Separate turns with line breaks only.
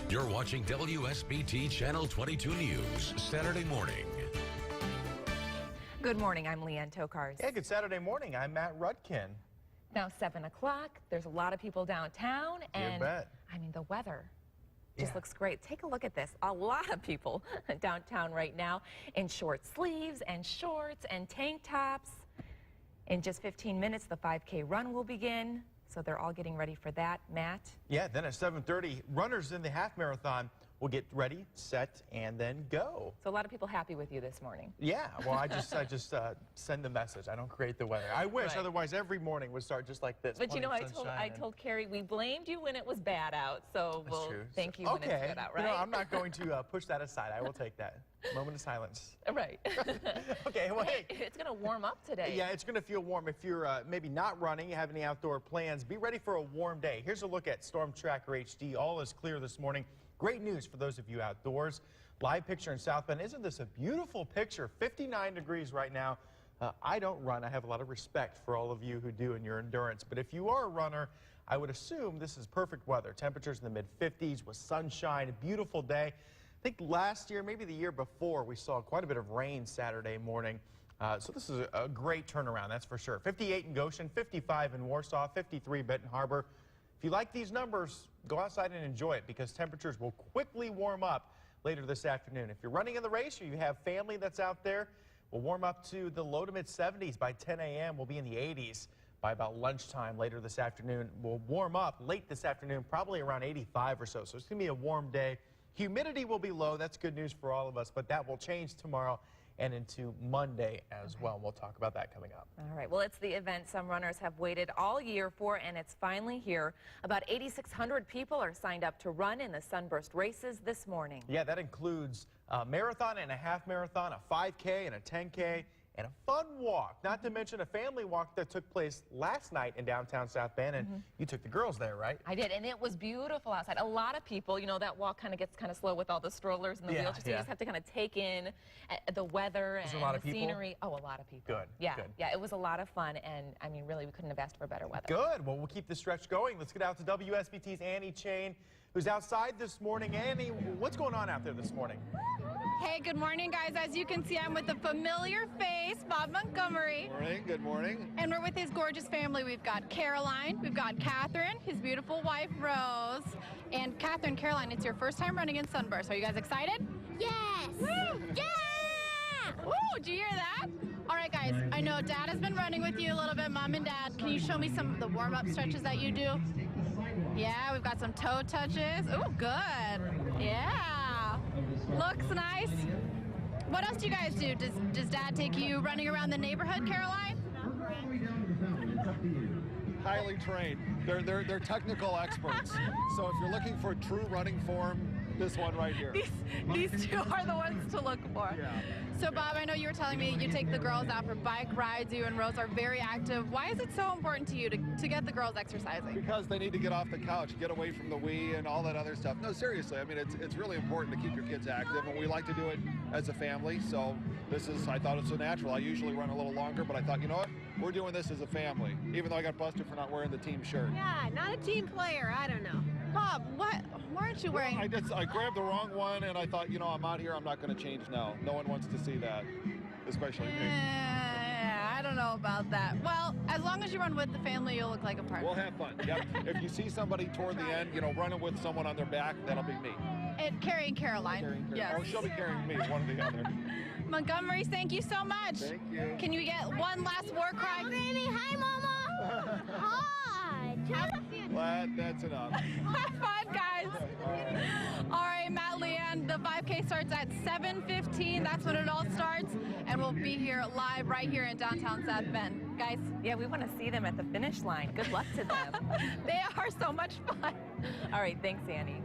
You're watching WSBT Channel 22 News, Saturday morning.
Good morning, I'm Leanne Tokars.
Yeah, good Saturday morning. I'm Matt Rudkin.
Now 7 o'clock, there's a lot of people downtown, and
bet.
I mean the weather just
Yeah.
looks great. Take a look at this. A lot of people downtown right now in short sleeves and shorts and tank tops. In just 15 minutes, the 5K run will begin, so they're all getting ready for that. Matt?
Yeah, then at 7:30, runners in the half marathon will get ready, set, and then go.
So a lot of people happy with you this morning.
Yeah, well, I just send the message. I don't create the weather. I wish,
Right.
otherwose every morning would start just like this.
But you know, I
Plenty of
told Carrie we blamed you when it was bad out, so
That's
we'll
true.
thank you
So-
when it's good out, right?
You know, I'm not going to push that aside. I will take that. Moment of silence.
Right.
Okay, well, hey.
It's going to warm up today.
Yeah, it's going to feel warm. If you're maybe not running, you have any outdoor plans, be ready for a warm day. Here's a look at Storm Tracker HD. All is clear this morning. Great news for those of you outdoors. Live picture in South Bend. Isn't this a beautiful picture? 59 degrees right now. I don't run. I have a lot of respect for all of you who do in your endurance. But if you are a runner, I would assume this is perfect weather. Temperatures in the mid-50s with sunshine. A beautiful day. I think last year, maybe the year before, we saw quite a bit of rain Saturday morning. So this is a great turnaround, that's for sure. 58 in Goshen, 55 in Warsaw, 53 Benton Harbor. If you like these numbers, go outside and enjoy it because temperatures will quickly warm up later this afternoon. If you're running in the race or you have family that's out there, we'll warm up to the low to mid 70s by 10 a.m. We'll be in the 80s by about lunchtime later this afternoon. We'll warm up late this afternoon, probably around 85 or so. So it's going to be a warm day. Humidity will be low. That's good news for all of us, but that will change tomorrow and into Monday as well. We'll talk about that coming up.
All right. Well, it's the event some runners have waited all year for, and it's finally here. About 8,600 people are signed up to run in the Sunburst races this morning.
Yeah, that includes a marathon and a half marathon, a 5K and a 10K, and a fun walk, not to mention a family walk that took place last night in downtown South Bend, and you took the girls there, right?
I did, and it was beautiful outside. A lot of people, you know, that walk kind of gets kind of slow with all the strollers and the wheelchairs, so you just have to kind of take in the weather and the scenery. Oh, a lot of people.
Good.
Yeah,
good.
yeah, it was a lot of fun, and I mean, really, we couldn't have asked for better weather.
Good. Well, we'll keep the stretch going. Let's get out to WSBT's Annie Chain, who's outside this morning. Annie, what's going on out there this morning?
Hey, good morning, guys. As you can see, I'm with a familiar face, Bob Montgomery.
Morning, good morning.
And we're with his gorgeous family. We've got Caroline, we've got Catherine, his beautiful wife, Rose. And Catherine, Caroline, it's your first time running in Sunburst. Are you guys excited?
Yes!
Woo!
Yeah!
Woo, did you hear that? All right, guys, I know Dad has been running with you a little bit, Mom and Dad. Can you show me some of the warm-up stretches that you do? Yeah, we've got some toe touches. Ooh, good. Yeah. Looks nice. What else do you guys do? Does Dad take you running around the neighborhood, Caroline?
Highly trained. They're technical experts. So if you're looking for true running form, this one right here.
These two are the ones to look for.
Yeah.
So Bob, I know you were telling me you take the girls out for bike rides. You and Rose are very active. Why is it so important to you to get the girls exercising?
Because they need to get off the couch, get away from the Wii and all that other stuff. No, seriously, I mean, it's really important to keep your kids active, and we like to do it as a family, so I thought it's so natural. I usually run a little longer, but I thought, you know what? We're doing this as a family, even though I got busted for not wearing the team shirt.
Yeah, not a team player. I don't know.
Bob, why aren't you wearing...
I grabbed the wrong one, and I thought, you know, I'm out here, I'm not going to change now. No one wants to see that, especially me.
I don't know about that. Well, as long as you run with the family, you'll look like a partner.
We'll have fun. Yep. If you see somebody toward the end, you know, running with someone on their back, that'll be me.
And carrying Caroline. Yes.
Oh, she'll be carrying me, one or the other.
Montgomery, thank you so much.
Thank you.
Can you get one last war cry?
Hi, baby. Hi, Mama. Hi.
That's enough.
Have fun, guys. All right, Matt, Leanne, the 5K starts at 7:15. That's when it all starts. And we'll be here live right here in downtown South Bend. Guys,
Yeah, we want to see them at the finish line. Good luck to them.
they are so much fun.
All right, thanks, Annie.